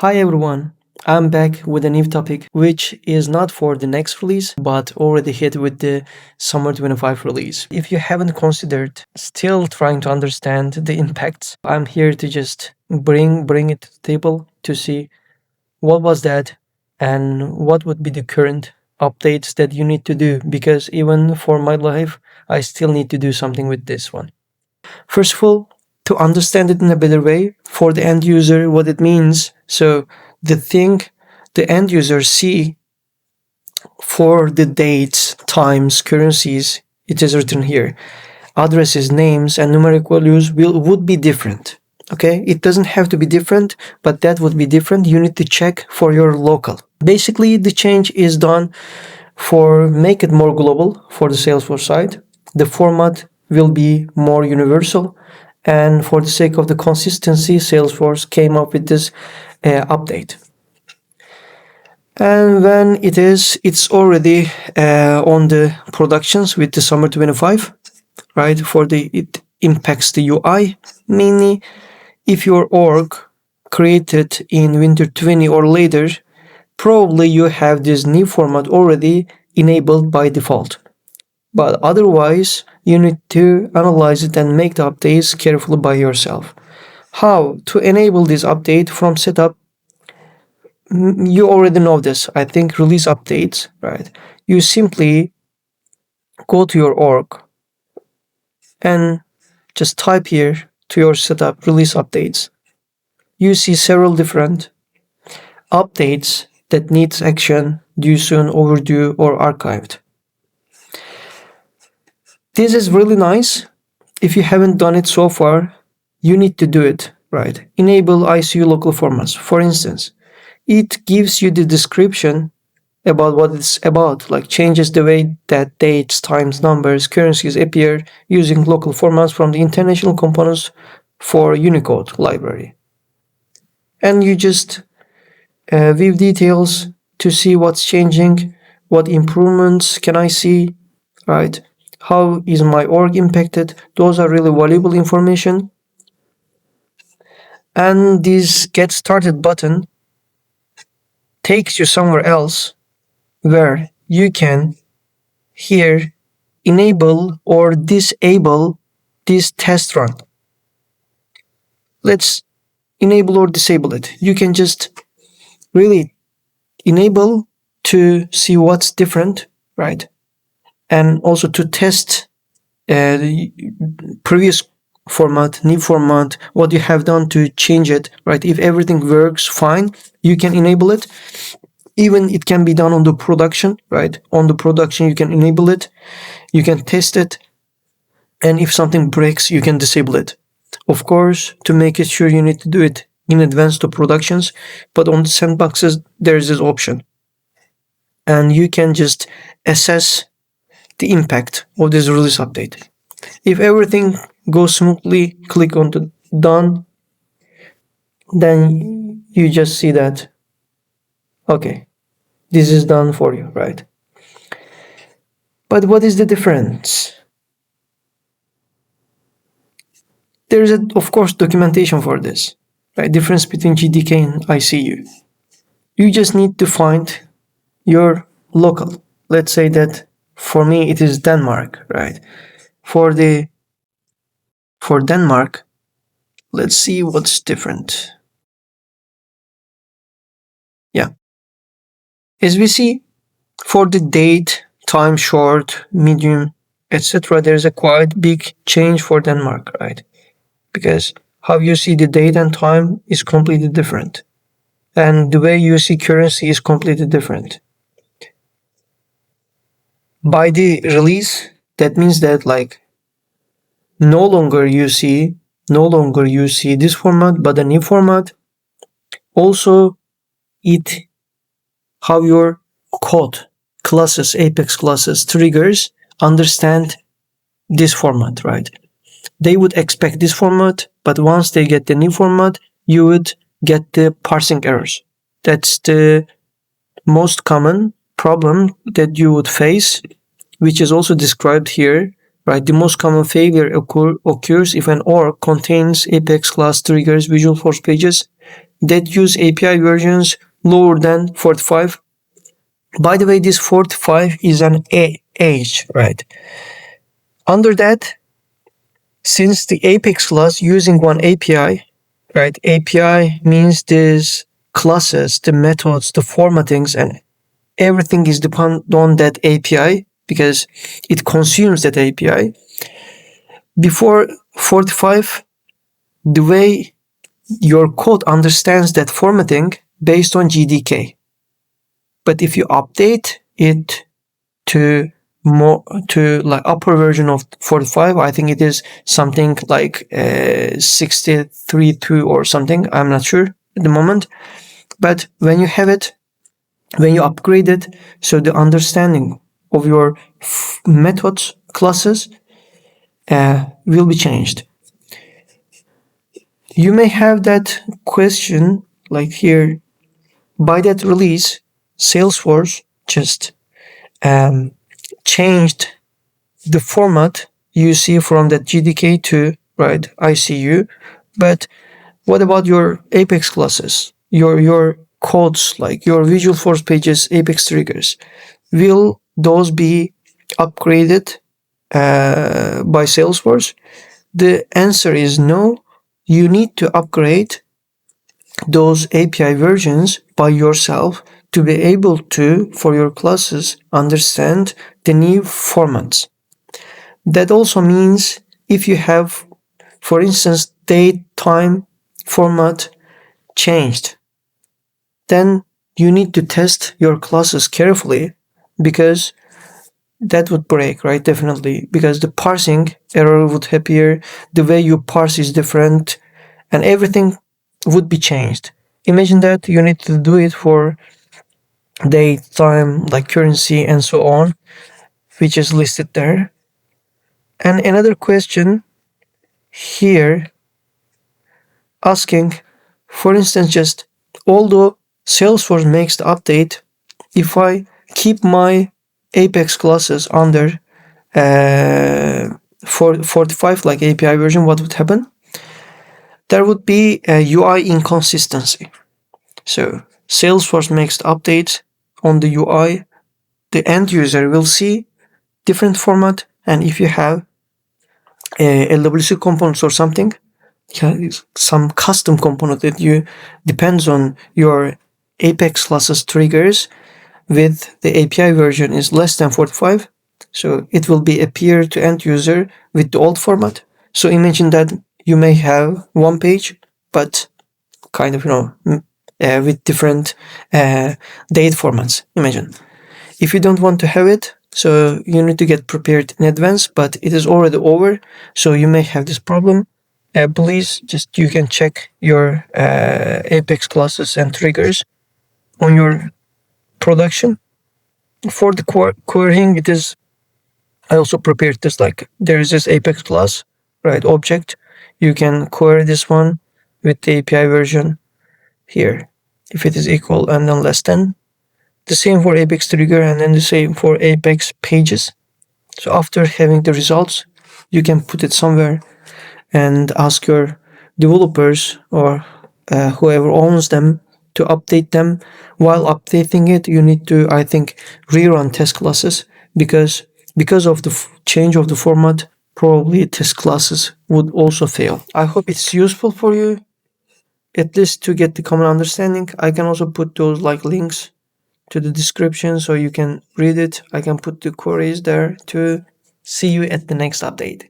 Hi everyone, I'm back with a new topic which is not for the next release but already hit with the summer 25 release. If you haven't considered still trying to understand the impacts, I'm here to just bring it to the table to see what was that and what would be the current updates that you need to do, because even for my life I still need to do something with this one. First of all, to understand it in a better way for the end user, what it means. So the thing the end user see for the dates, times, currencies, it is written here. Addresses, names, and numeric values would be different. Okay, it doesn't have to be different, but that would be different. You need to check for your local. Basically, the change is done for make it more global for the Salesforce side. The format will be more universal, and for the sake of the consistency, Salesforce came up with this update. And when it's already on the productions with the summer 25, right? It impacts the UI mainly. If your org created in winter 20 or later, probably you have this new format already enabled by default. But otherwise, you need to analyze it and make the updates carefully by yourself. How to enable this update from setup? You already know this. I think release updates, right? You simply go to your org and just type here to your setup release updates. You see several different updates that needs action, due soon, overdue, or archived. This is really nice. If you haven't done it so far, you need to do it, right? Enable ICU Local Formats. For instance, it gives you the description about what it's about, like changes the way that dates, times, numbers, currencies appear using local formats from the international components for Unicode library. And you just view details to see what's changing, what improvements can I see, right? How is my org impacted? Those are really valuable information. And this get started button takes you somewhere else where you can here enable or disable this test run. Let's enable or disable it. You can just really enable to see what's different, right? And also to test the previous format, new format, what you have done to change it, right? If everything works fine, you can enable it. Even it can be done on the production, right? On the production, you can enable it, you can test it, and if something breaks, you can disable it. Of course, to make it sure, you need to do it in advance to productions, but on the sandboxes, there is this option. And you can just assess the impact of this release update. If everything goes smoothly, click on the done, then you just see that, okay, this is done for you, right? But what is the difference? There is, of course, documentation for this, right? Difference between GDK and ICU. You just need to find your local. Let's say that for me it is Denmark, right? For Denmark, let's see what's different. Yeah. As we see, for the date, time, short, medium, etc., there's a quite big change for Denmark, right? Because how you see the date and time is completely different. And the way you see currency is completely different. By the release, that means that like no longer you see this format, but a new format. Also, how your code classes, Apex classes, triggers understand this format, right? They would expect this format, but once they get the new format, you would get the parsing errors. That's the most common problem that you would face, which is also described here, right? The most common failure occurs if an org contains Apex class triggers Visual Force pages that use API versions lower than 45. By the way, this 45 is an age, right? Under that, since the Apex class using one API, right? API means these classes, the methods, the formattings, and everything is dependent on that API because it consumes that API. Before 45, the way your code understands that formatting based on GDK. But if you update it to like upper version of 45, I think it is something like 63.2 or something. I'm not sure at the moment. But when you have it, when you upgrade it, so the understanding of your methods, classes, will be changed. You may have that question like here, by that release, Salesforce just changed the format you see from that GDK to right ICU. But what about your Apex classes, your codes, like your Visualforce pages, Apex triggers? Will those be upgraded by Salesforce? The answer is no. You need to upgrade those API versions by yourself to be able to, for your classes, understand the new formats. That also means if you have, for instance, date, time, format changed, then you need to test your classes carefully because that would break, right? Definitely, because the parsing error would appear, the way you parse is different, and everything would be changed. Imagine that you need to do it for date, time, like currency, and so on, which is listed there. And another question here asking, for instance, just although Salesforce makes the update, if I keep my Apex classes under 45 like API version, what would happen? There would be a UI inconsistency. So Salesforce makes the updates on the UI, the end user will see different format, and if you have LWC components or something, some custom component that you depends on your Apex classes triggers with the API version is less than 45, so it will be appear to end user with the old format. So imagine that you may have one page, but kind of with different date formats. Imagine if you don't want to have it, so you need to get prepared in advance, but it is already over, so you may have this problem. Please just you can check your Apex classes and triggers on your production. For the querying, it is I also prepared this, like there is this Apex class, right, object. You can query this one with the API version here if it is equal and then less than. The same for Apex trigger and then the same for Apex pages. So after having the results, you can put it somewhere and ask your developers or whoever owns them to update them. While updating it, you need to, I think, rerun test classes because of the change of the format, probably test classes would also fail. I hope it's useful for you, at least to get the common understanding. I can also put those like links to the description so you can read it. I can put the queries there too. See you at the next update.